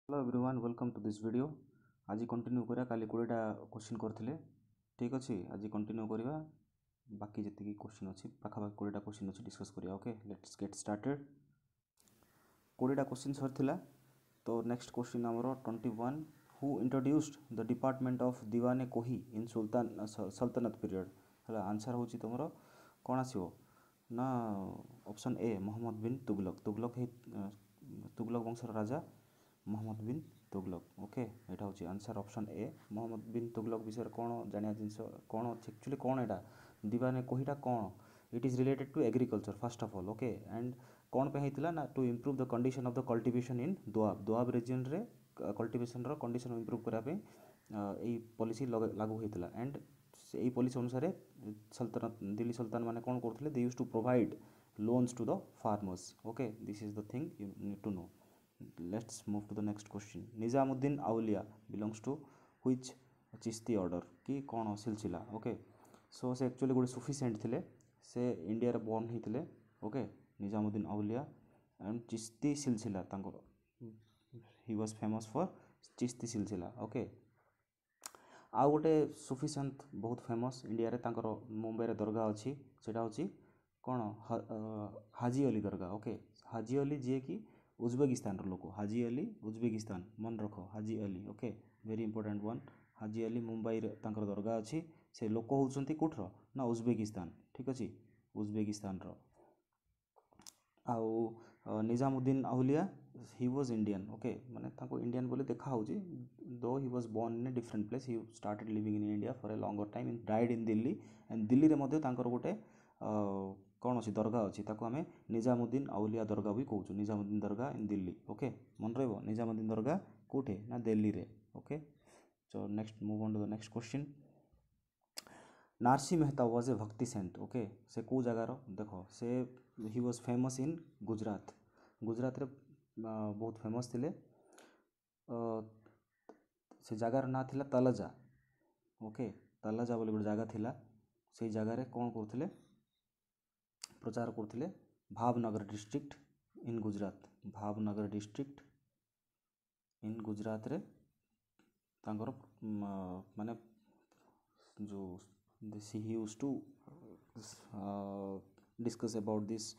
Hello everyone welcome to this video. आज continue करा काली 20टा क्वेश्चन करथिले। ठीक अच्छे आज कंटिन्यू करवा बाकी जी क्वेश्चन अच्छी पाखापाखि 20टा क्वेश्चन अच्छी डिस्कस करिया। Okay let's get started. 20टा क्वेश्चन सरथिला तो नेक्स्ट क्वेश्चन आमर 21 who introduced the department of Diwan-i Kohi इन सुल्तान सल्तनत पीरियड। है आंसर हूँ तुमर कौन आसो ना ऑप्शन ए मोहम्मद बिन तुगलक। तुगलक वंशर राजा मोहम्मद बिन तुगलक। ओके यहाँ हूँ answer option A Mohammad bin Tughlaq विषय कौन जाना जिनस कौन एक्चुअली कौन एटा दीवाने कोहीटा कौन it is related to agriculture first of all. Okay and कौन पे होता ना to improve the condition of the cultivation in Doab region रे कल्टिवेशन कंडीशन इम्प्रूव करने यही पॉलिसी लागू होता एंड यही पॉलिसी अनुसार सल्तनत दिल्ली सुल्तान माने कौन करते they used to provide loans to the farmers. Okay this is the thing you need to know. Let's move to the next question. Nizamuddin Aulia belongs to which Chishti order कि कौन सिलसिला। Okay so से actually गोटे सुफी Saint थे से India रे बर्न होते। ओके निजामुद्दीन औलिया एंड चिश्ती सिलसिला he was famous for Chishti सिलसिला। ओके आउ गोटे सुफी सेंट बहुत फेमस इंडिया रे मुंबई रे दरगाह अच्छी सेटा होची कौन हाजी अली दरगाह। ओके हाजी अली जी कि उज्बेकिस्तान लोक हाजी अली उज्बेकिस्तान मन रख Haji Ali. Okay very important one Haji Ali Mumbai दरगाह अच्छी से लोक होती कौटर ना उज्बेकिस्तान। ठीक अच्छे उज्बेकिस्तान आउ Nizamuddin Auliya he was Indian. Okay माने ताको इंडियन बोले देखा होची दो he was born in a different place he started living in India for a longer time in died in Delhi and Delhi रे मध्य तांकर गोटे कौन अच्छी दरगाह अच्छी ताको आमे निजामुद्दीन औलिया दरगाह भी कहूँ निजामुद्दीन दरगाह इन दिल्ली। ओके मन रहा निजामुद्दीन दरगाह कौटे ना दिल्ली रे। Okay so next move on to the next question. Narsi Mehta was a bhakti saint. Okay से कौ जगार देख से he was famous in Gujarat. Gujarat रे बहुत फेमस थिले से जगार ना थिला तलजा। ओके तलजा बोले गोटे जगह थिला से जगार कौन करथिले प्रचार करथिले Bhavnagar district in Gujarat. Bhavnagar district in Gujarat रे तांकर माने जो he used to discuss about this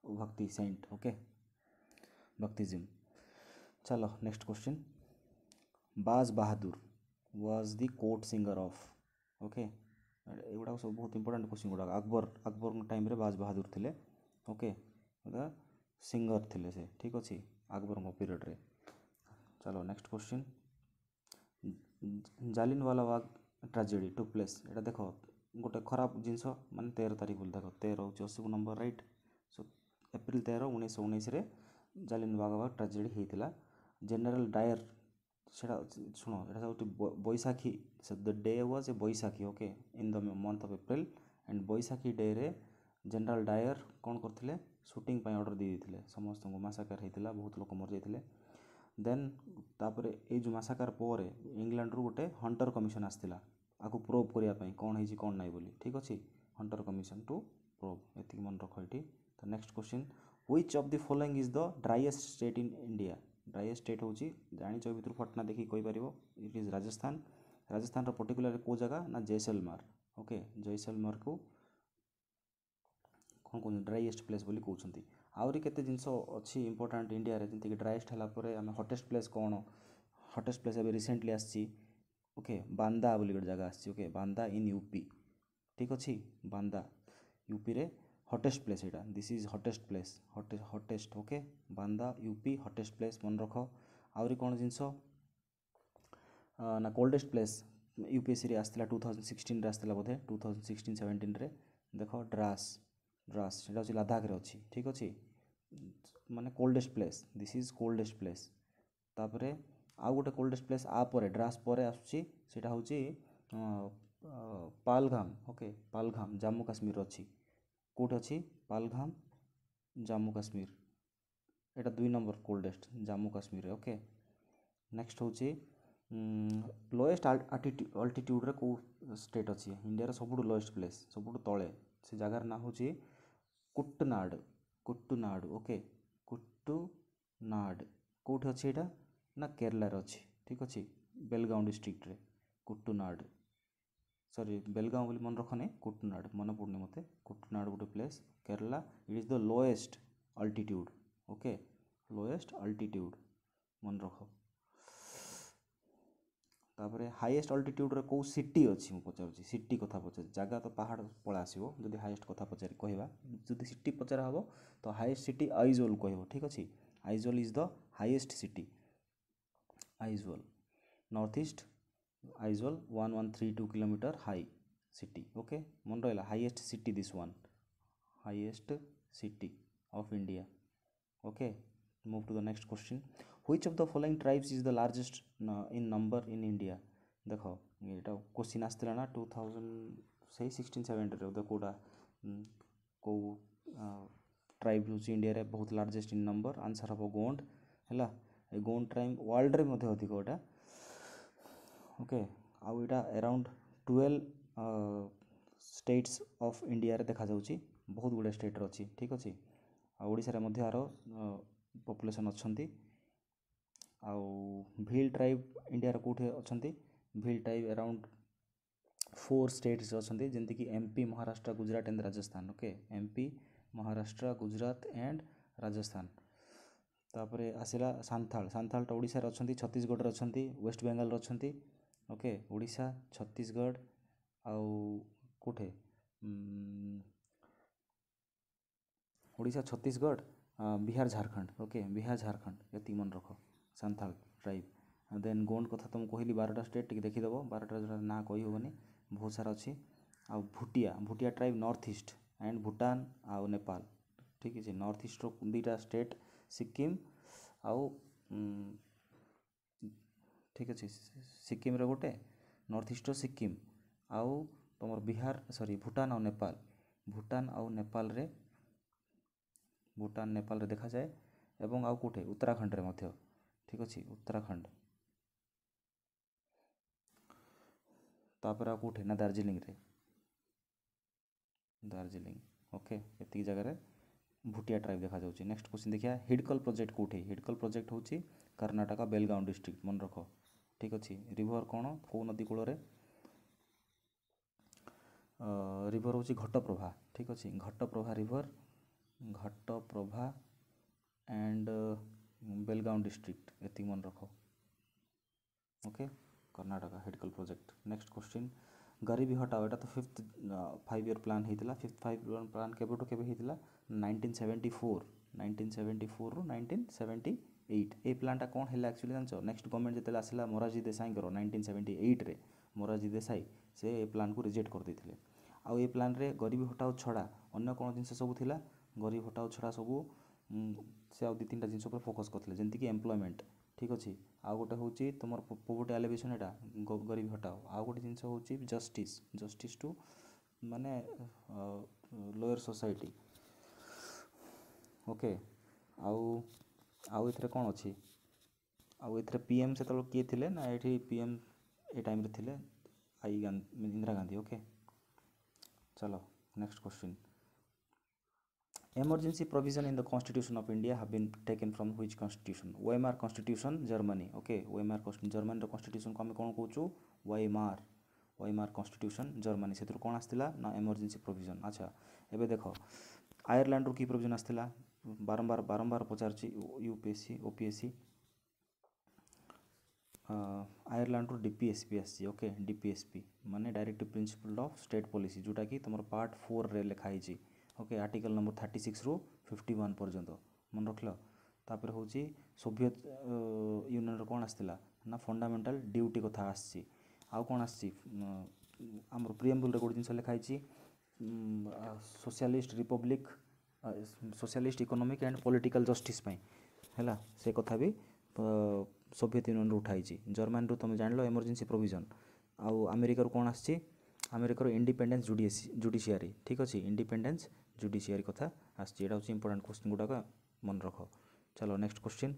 bhakti saint। okay bhaktism। चलो next question. Baz Bahadur was the court singer of. Okay एगुड़ा सब बहुत इंपोर्टेंट क्वेश्चन गुड़ा अकबर टाइम रे बाज बहादुर थे। ओके सिंगर थे से ठीक अच्छे अकबर पीरियड रे। चलो next question. Jallianwala Bagh tragedy took place एटा देख गोटे खराब जिनस माने 13 तारीख बोल देख 13 हूँ 80 number right. So April 13 1919 Jallianwala Bagh tragedy होता। जनरल डायर से शुण यहाँ Baisakhi the day was a Baisakhi. Okay in the month of April and Baisakhi day रे जनरल डायर कौन करते शूटिंग ऑर्डर दे देते समस्त मासाकर होता बहुत लोग मर जाते। देन तापर ये जो मासाकार पर इंग्लैंड रु गोटे हंटर कमिशन आसला आपको प्रोव करने कौन है कौन ना बोली। ठीक अच्छे हंटर कमिशन टू प्रोव ये मन रख ये। तो next question which of the following is the driest state in India. Driest state हूँ जाच भर फटना देखिए कहीपर it is Rajasthan. Rajasthan particular कौ जगह ना जैसलमेर। ओके जैसलमेर को कौन कहते ड्राइएस्ट प्लेस बोली कहते। आहरी केते जिनस अच्छी इंपोर्टाट इंडिया रे जमीक ड्राइएस्ट है आम हटेस्ट प्लेस कौन हटेस्ट प्लेस अभी रिसेंटली आसी। ओके बांदा बोली गोटे जगह आसी। Okay Banda in UP. ठीक अच्छे बांदा यूपी रे हटेस्ट प्लेस यहाँ this is hottest place hottest. Okay Banda UP hottest place मन रख। आहरी कौन जिनस ना कोल्डेस्ट प्लेस यूपीएससी रे आसला 2016 रे आसला बोधे 2016-17 रे देख ड्रास ड्रास सेटा हूँ लद्दाख रे अच्छी। ठीक अच्छे माने coldest place this is coldest place. तापरे आउ गोटे कोल्डेस्ट प्लेस आपर ड्रास पर आसटा हूँ पालघाम। ओके पालघाम जम्मू काश्मीर अच्छी कौट अच्छी पालघाम जम्मू काश्मीर एटा 2 number coldest Jammu Kashmir. Okay next हूँ लोएस्ट अल्टीट्यूड रे कौ स्टेट अच्छी इंडिया सब लोएस्ट प्लेस सब तले से जगार ना हूँ कुट्टनाड कुट्टनाड। ओके कुट्टनाड कौट अच्छी यहाँ ना केरला अच्छी ठीक अच्छे बेलगांव डिस्ट्रिक्ट रे कुट्टुनाड सॉरी बेलगांव बोली मन रखने कुट्टुनाड मन पड़नी मत कुट्टुनाड गोटे place Kerala it is the lowest altitude okay lowest altitude मन रख तापर हाईएस्ट अल्टीट्यूड रे कौ सिटी अच्छी मुझे पचार सिटी कथा पचार जगह तो पहाड़ पला आसो जदि हाईएस्ट कथा पचार कहवा जदि सिटी पचार हम तो हाईएस्ट सिटी आइजोल कह ठीक अच्छे Aizawl is the highest city Aizawl north east Aizawl 1132 kilometre high city okay मन रहा highest city this one highest city of India okay move to the next question which of the following tribes is the largest in number in India देख ये question आसला ना 2000 से 16-17 कौटा कौ tribe हूँ India रे बहुत लार्जेस्ट इन नंबर आंसर हम गोंड है गोंड ट्राइब वर्ल्ड रे अधिक एटा ओके आउ इटा अराउंड 12 स्टेट्स ऑफ इंडिया रे देखा जाउची बहुत गुड़े स्टेट अच्छी ठीक अच्छे ओडिशा रे मध्य आर पॉपुलेशन अच्छी आउ भील ट्राइब इंडिया रे कोठे अच्छी भील ट्राइब अराउंड 4 स्टेट्स अच्छी जमीक MP Maharashtra Gujarat and Rajasthan okay MP Maharashtra Gujarat and Rajasthan तापरे आसला सांथाल सांथाल तो ओडिशा रे अच्छी छत्तीसगढ़ अच्छी वेस्ट बेंगल अच्छी ओके ओडिशा छत्तीसगढ़ आउ कोठे ओडिशा छत्तीसगढ़ बिहार झारखंड ओके बिहार झारखंड ये मन रख सांथाल ट्राइब देन गोंड कथा तुम कहली 12टा स्टेट टी देखीदेव 12टा जो ना कही होनी बहुत सारा अच्छी आ Bhutia Bhutia tribe north east and Bhutan आउ नेपाल ठीक है नॉर्थ ईस्ट रो 2टा स्टेट सिक्किम आउ ठीक अच्छे सिक्किम रे गोटे नॉर्थ ईस्ट सिक्किम आउ तुम बिहार सॉरी भूटान आउ नेपाल रे भूटान नेपाल रे देखा जाए एवं आउ कोठे उत्तराखंड रे मध्य ठीक अच्छे उत्तराखंड तापर आउ कोठे ना दार्जिलिंग रे दार्जिलिंग ओके ये जगह भूटिया ट्राइब देखा जाउची नेक्स्ट क्वेश्चन देखिया हिडकल प्रोजेक्ट कोठे हिडकल प्रोजेक्ट होची कर्नाटक बेलगांव डिस्ट्रिक्ट मन रख ठीक अच्छे रिभर कौन कौ नदी कूल रिभर हूँ घटप्रभा ठीक अच्छे Ghataprabha river Ghataprabha and Belgaum district ये मन रख okay Karnataka Hidkal project next question गरीबी हटाओ यहाँ तो 5th 5 ईयर प्लान होता 5th 5 ईयर प्लान केबेठू केबे होता 1974 रु 1978 ए प्लानटा कौन है एक्चुअली जान नेक्स्ट गवर्नमेंट जिते आसला मोरारजी देसाई 1978 रे मोरारजी देसाई से ए प्लान को रिजेक्ट कर देते आउ ए प्लान रे गरीबी हटाओ छड़ा अन्य कौन जिन सब थिला गरीबी हटाओ छड़ा सब से आउ 2-3टा जिन फोकस करते जमीक एम्प्लॉयमेंट ठीक अच्छे आउ गोटे हूँ तुम पॉवर्टी एलिवेशन यहाँ गरीबी हटाओ आउ गोटे जिन हूँ जस्टिस टू माने लोअर सोसाइटी ओके आउ आउ एथरे कौन अच्छी आउ एथरे पीएम से किए थे ना ये पीएम ए टाइम रे थिले आई गांधी इंदिरा गांधी ओके चलो next question emergency provision in the constitution of India have been taken from which constitution Weimar constitution Germany okay Weimar German row constitution को आम कौन कहूँ Weimar constitution Germany से कौन आसला ना emergency provision अच्छा एबे देख आयरलैंड रो की प्रोविजन आसला बारंबार पचार यूपीएससी ओपीएससी आयरलैंड रो डीपीएसपी आसी ओके डीपीएसपी माने directive principle of state policy जोटा कि तुम पार्ट 4 रे लिखाई ओके आर्टिकल नंबर 36 रु 51 पर्यंत मन रख तापर हूँ सोवियत यूनियन कौन आसला ना फंडामेंटल ड्यूटी कथा आसी आउ कौन आमर प्रिएम्बल रे गोटे जिन लिखाई socialist Republic socialist economic and political justice है से कथा भी सोवियत यूनियन उठाई जर्मन रू तुम जान लो इमरजेंसी प्रोविजन आउ अमेरिका कौन आसी अमेरिकार इंडिपेंडेंस जुडिशियरी ठीक अच्छे इंडिपेंडेंस जुडिशियरी कथा आसटा हूँ इंपोर्टेंट क्वेश्चन गुड़ाक मन रख चलो next question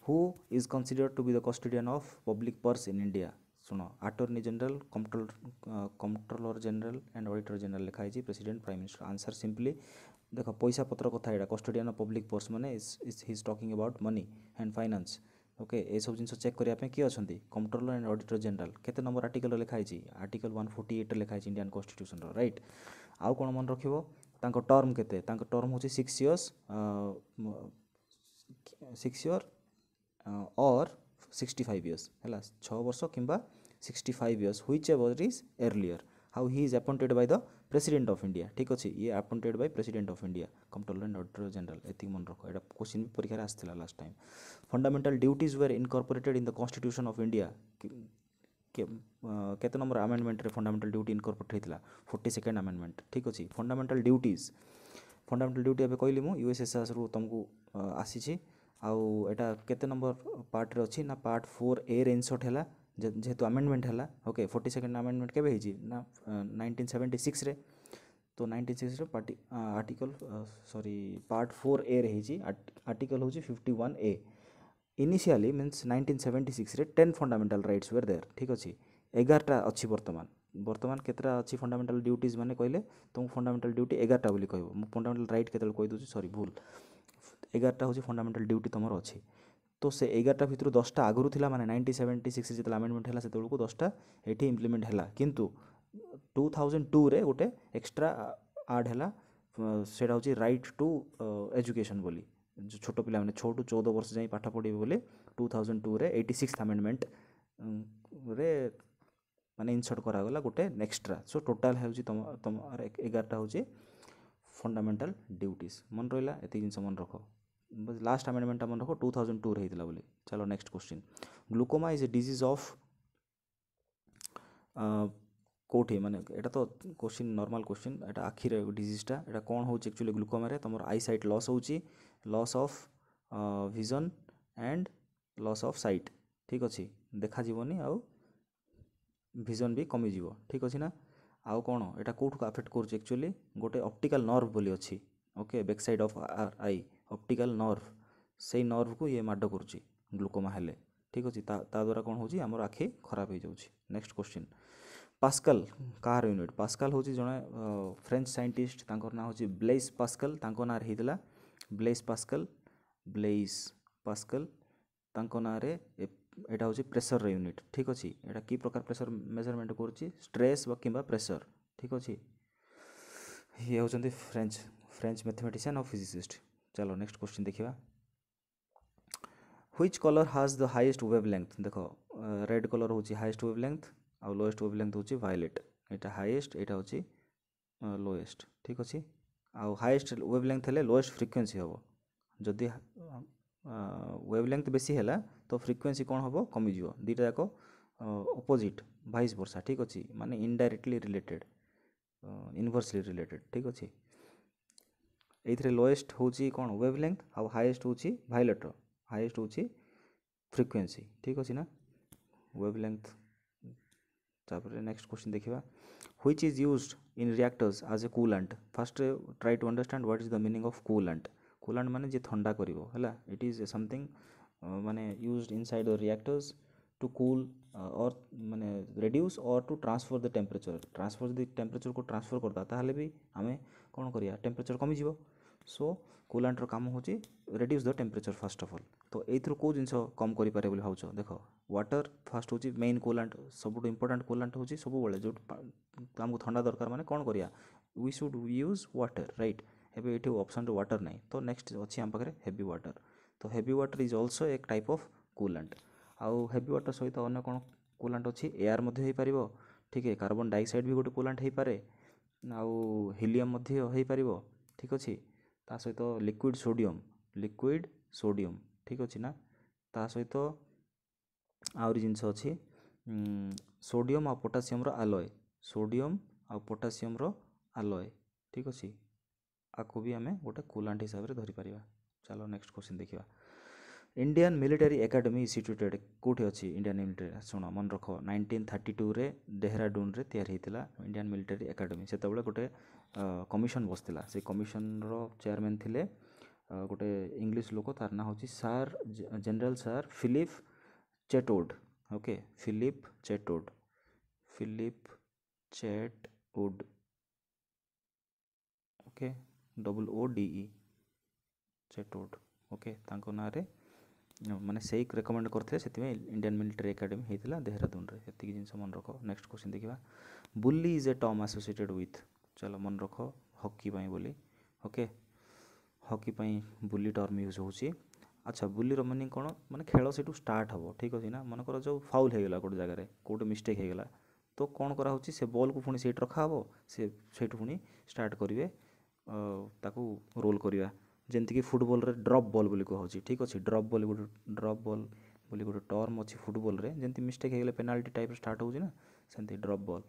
who is considered to be the custodian of public purse in India सुन attorney general controller general and auditor general लिखाई president prime minister answer simply देख पैसा पत्र कथा यहाँ कस्टोडियन ऑफ पब्लिक पर्स माने he is talking about money and finance okay ये सब जिन चेक करने किए अच्छा कंट्रोलर एंड ऑडिटर जनरल केते नंबर आर्टिकल लिखाई आर्टिकल 148 लिखाई इंडियन कॉन्स्टिट्यूशन राइट आउ कौन मन रखिबो तांको टर्म केते तांको टर्म होची 6 इयर्स 6 इयर और 65 इयर्स है 6 वर्ष किंबा 65 years whichever is earlier how he is appointed by the president of India ठीक अच्छे ये appointed by president of India controller and auditor general एति मन रख एटा क्वेश्चन भी परीक्षा आसला last time fundamental duties were incorporated in the constitution of India केते नंबर अमेंडमेंट रे फंडामेंटल ड्यूटी इनकॉर्पोरेट होता 42nd अमेंडमेंट ठीक अच्छे फंडामेंटल ड्यूटी अबे कहली मु यूएसएसआर रु तुमको आसी आउ एटा केते नंबर पार्ट रे अछि ना पार्ट 4A रे इंसर्ट हैला जेहेतु अमेंडमेंट हैला ओके 42nd अमेंडमेंट केबे हिची ना 1976 रे तो 1976 रे आर्टिकल सॉरी पार्ट 4A रे हिची आर्टिकल होची 51A इनिशियली मीन्स 1976 रे 10 फंडामेंटल राइट्स वेर देयर ठीक अछि 11टा अछि वर्तमान केतरा अछि फंडामेंटल ड्यूटीज माने कहले तुम फंडामेंटल ड्यूटी 11टा बोली कहबो मु फंडामेंटल राइट केतल कहि दोची सॉरी भूल 11टा होची फंडामेंटल ड्यूटी तमर अछि तो से 11टा भितर 10टा आगुरु थिला माने 1976 जेतल अमेंडमेंट हैला सेतबेलको 10टा एठी इंप्लीमेंट हैला किंतु 2002 रे गोटे एक्स्ट्रा ऐड हैला सेटा होची राइट टू एजुकेशन बोली जो छोट पिला माने 6 टू 14 वर्ष जाई पाठ पढिबे बोली 2002 रे 86th अमेंडमेंट रे माने इंसर्ट करा गला गोटे एक्स्ट्रा सो टोटल होची तम 11टा होची फंडामेंटल ड्यूटीज मन रहिला एति जिंस मन रखो लास्ट अमेंडमेंट मन रखो 2002 रे हितला बोली चलो next question glaucoma is a disease of कोठी माने एटा तो क्वेश्चन नॉर्मल क्वेश्चन एटा आखिर डिजीजटा एटा कोन होची एक्चुअली ग्लूकोमा रे तमर आई साइट लॉस होची loss of vision and loss of site ठीक अछि देखा जीवनी आउ विजन भी कमी जीवो ठीक अछि ना आउ कोन एटा कोठु अफेक्ट करछ एक्चुअली गोटे ऑप्टिकल नर्व बोली अछि okay back side of I optical nerve से नर्व को ये माड करुच्ची ग्लूकोमा हेले ठीक अच्छे द्वारा कौन होची हमर आखि खराब हो जाउची नेक्स्ट क्वेश्चन पास्कल कार यूनिट पास्कल होची जने फ्रेंच साइंटिस्ट तांकर ना होची ब्लेस पास्कल तांको ना रहितला ब्लेस पास्कल तांको ना रे एटा होची प्रेशर रे यूनिट ठीक अच्छे एटा की प्रकार प्रेशर मेजरमेंट करुच्ची स्ट्रेस व किंबा प्रेशर ठीक अच्छे ये होचंती फ्रेंच मैथमेटिशियन और फिजिसिस्ट चलो नेक्स्ट क्वेश्चन देखिए which colour has the highest wavelength देखो रेड कलर होची हाईएस्ट वेवलेंथ और लोएस्ट वेवलेंथ होची वायलेट एटा हाईएस्ट एटा होची लोएस्ट ठीक अछि आ हाईएस्ट वेवलेंथ हेले लोएस्ट फ्रीक्वेंसी हबो जदि वेवलेंथ बेसी हैला तो फ्रीक्वेंसी कोन हबो कमी जिवो दीटा जाको ऑपोजिट वाइस वर्सा ठीक अछि माने इनडायरेक्टली रिलेटेड इनवर्सली रिलेटेड ठीक अछि एथरे लोएस्ट होची कोन वेवलेंथ आ हाईएस्ट होची वायलेट रो हाईएस्ट होची फ्रीक्वेंसी ठीक अछि ना वेवलेंथ तापर नेक्स्ट क्वेश्चन देखिबा which is used in reactors as a coolant first try to understand what is the meaning of coolant माने जे ठंडा करिवो हला इट इज समथिंग माने used inside the reactors to cool और माने रिड्यूस और टू ट्रांसफर द टेम्परेचर को ट्रांसफर करता ताहले भी हमें कोन करिया टेम्परेचर कमी जिवो सो कूलेंट रो काम होची reduce the temperature first of all तो एथरो को जिंस कम करि पारे बोली भाउछ देखो वाटर फर्स्ट होची मेन कूलेंट सबुट इंपोर्टेंट कूलेंट होची सब बेले जो हमको ठंडा दरकार माने कोन करिया we should use water right एबे एठी ऑप्शन रे वाटर नाही तो नेक्स्ट अछि हम पाखरे हेवी वाटर तो हेवी वाटर इज आल्सो एक टाइप ऑफ कूलेंट आउ हेवी वाटर सहित अन्य कोन कूलेंट अछि एयर मध्ये होई परिबो ठीक है कार्बन डाइऑक्साइड भी गोटे कूलेंट होई पारे आउ हीलियम मध्ये होई परिबो ठीक अछि ता सहित लिक्विड सोडियम ठीक अछि ना ता सहित आउरी जिंस अछि सोडियम आ पोटासियम रो आलॉय ठीक अछि आको भी हमें गोटे कूलेंट हिसाब रे धरि परिबा चलो नेक्स्ट क्वेश्चन देखिबा इंडियन मिलिटरी एकेडमी सिचुएटेड कोठी अछि इंडियन मिलिटरी सुनो मन रखो 1932 रे देहरादून रे तैयार हेतिला इंडियन मिलिटरी एकेडमी सेतबेले गोटे कमिशन बसतिला से कमिशन रो चेयरमैन थिले गोटे इंग्लिश लोक तार ना होची sir general sir Philip Chetwode okay Philip Chetwode okay OODE Chetwode okay तांको ना रे ମାନେ ସେଇ ରେକମେଣ୍ଡ କରିଥିଲେ, ସେଥିପାଇଁ ଇଣ୍ଡିଆନ୍ ମିଲିଟାରୀ ଏକାଡେମୀ ହେଇଥିଲା ଦେହରାଦୁନରେ। ଏତିକି ଜିନିଷ ମନେ ରଖ। ନେକ୍ସଟ କ୍ୱେଶ୍ଚନ୍ ଦେଖିବା, ବୁଲି is a term associated with. ଚାଲ ମନେ ରଖ, ହକି ପାଇଁ ବୋଲି। ଓକେ, ହକି ପାଇଁ ବୁଲି ଟର୍ମ ୟୁଜ୍ ହେଉଛି। ଆଚ୍ଛା, ବୁଲିର ମିନିଂ କ'ଣ? ମାନେ ଖେଳ ସେଇଠୁ ଷ୍ଟାର୍ଟ ହେବ, ଠିକ୍ ଅଛି ନା। ମନେକର ଯେଉଁ ଫାଉଲ୍ ହେଇଗଲା ଗୋଟେ ଜାଗାରେ, କେଉଁଠି ମିଷ୍ଟେକ୍ ହେଇଗଲା, ତ କ'ଣ କରାହେଉଛି, ସେ ବଲ୍କୁ ପୁଣି ସେଇଠି ରଖାହେବ, ସେ ସେଇଠୁ ପୁଣି ଷ୍ଟାର୍ଟ କରିବେ ତାକୁ ରୋଲ୍ କରିବା। ଯେମିତିକି ଫୁଟବଲରେ ଡ୍ରପ୍ ବଲ୍ ବୋଲି କୁହାହେଉଛି, ଠିକ୍ ଅଛି। ଡ୍ରପ୍ ବଲ୍ ବୋଲି ଗୋଟେ ଟର୍ମ ଅଛି ଫୁଟବଲରେ। ଯେମିତି ମିଷ୍ଟେକ୍ ହେଇଗଲେ ପେନାଲ୍ଟି ଟାଇପ୍ର ଷ୍ଟାର୍ଟ ହେଉଛି ନା, ସେମିତି ଡ୍ରପ୍ ବଲ୍।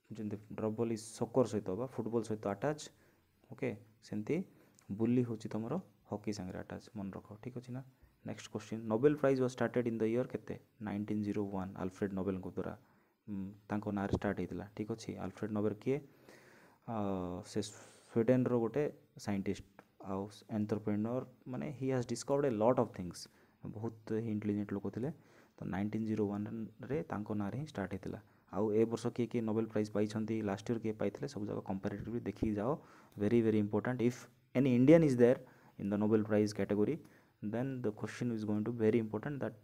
ଯେମିତି ଡ୍ରପ୍ ବଲ୍ ଇଜ୍ ସକର୍ ସହିତ ବା ଫୁଟବଲ୍ ସହିତ ଆଟାଚ୍। ଓକେ, ସେମିତି ବୁଲି ହେଉଛି ତୁମର ହକି ସାଙ୍ଗରେ ଆଟାଚ୍, ମନେ ରଖ, ଠିକ୍ ଅଛି ନା। Next question, Nobel prize was started in the year କେତେ? 1901 ଆଲଫ୍ରେଡ୍ ନୋବେଲଙ୍କ ଦ୍ୱାରା ତାଙ୍କ ନାଁରେ ଷ୍ଟାର୍ଟ ହେଇଥିଲା, ଠିକ୍ ଅଛି। ଆଲଫ୍ରେଡ୍ ନୋବେଲ୍ କିଏ? ସେ ସ୍ୱିଡେନର ଗୋଟେ ସାଇଣ୍ଟିଷ୍ଟ ଆଉ ଏଣ୍ଟରପ୍ରେନର୍, ମାନେ he has discovered A lot of things. ବହୁତ ହି ଇଣ୍ଟେଲିଜେଣ୍ଟ ଲୋକ ଥିଲେ। ତ 1901ରେ ତାଙ୍କ ନାଁରେ ହିଁ ଷ୍ଟାର୍ଟ ହେଇଥିଲା। ଆଉ ଏ ବର୍ଷ କିଏ କିଏ ନୋବେଲ୍ ପ୍ରାଇଜ୍ ପାଇଛନ୍ତି, ଲାଷ୍ଟ ଇୟର୍ କିଏ ପାଇଥିଲେ, ସବୁ ଯାକ କମ୍ପାରେଟିଭଲି ଦେଖିକି ଯାଅ। Very very important. If any Indian is there in the Nobel Prize category, then the question is going to be very important, that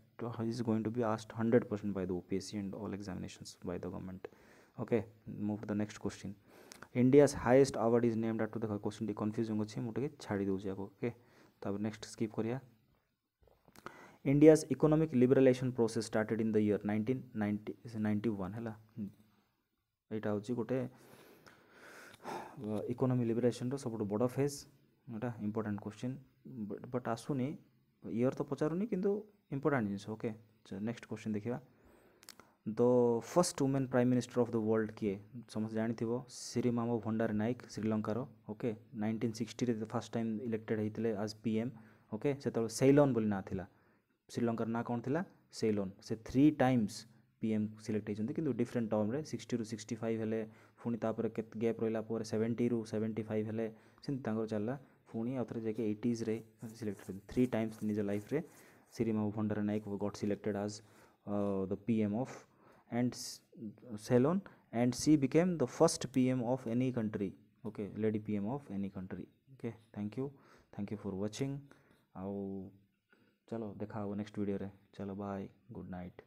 is going to be asked 100% by the OPSC and all examinations by the government. Okay, move to the next question. India's highest award is named after, देखो question T confusing अच्छे, मुझे छाड़ी दूसरी आगे। Okay, तब next skip करिया। India's economic liberalization process started in the year 1991 है ला। एटा होची गोटे इकोनॉमी लिबरेशन रो सबुठ बड़ phase. Etah important question, but आसुनी year तो पचारूनी, किंतु इंपोर्टेंट जिनिस। ओके, नेक्स्ट क्वेश्चन देखिया। The first women prime minister of the world किए? समस्त जानिथिबो, सिरिमामो भंडारी नायक, श्रीलंकार। ओके, 1960 रे फर्स्ट टाइम इलेक्टेड होइतिले एज पीएम। ओके, सेतबे सेइलोन बोली ना थिला, श्रीलंकार ना कोन थिला? सेइलोन। से 3 टाइम्स पीएम सिलेक्ट होइछन्ती, किंतु डिफरेंट टर्म रे। 60 रु 65 हेले, पुणी तापर केत गैप रहिला पर 70 रु 75 हेले, सेंति तांकर चलला। पुणी आउथरे जाके 80s रे सिलेक्ट होइछन्ती। 3 टाइम्स निज लाइफ रे Sirimavo Bandaranaike got selected as the PM of and Ceylon, and she became the first PM of any country. Okay, lady PM of any country. Okay, thank you for watching. आओ चलो देखा next video रे। चलो bye, good night.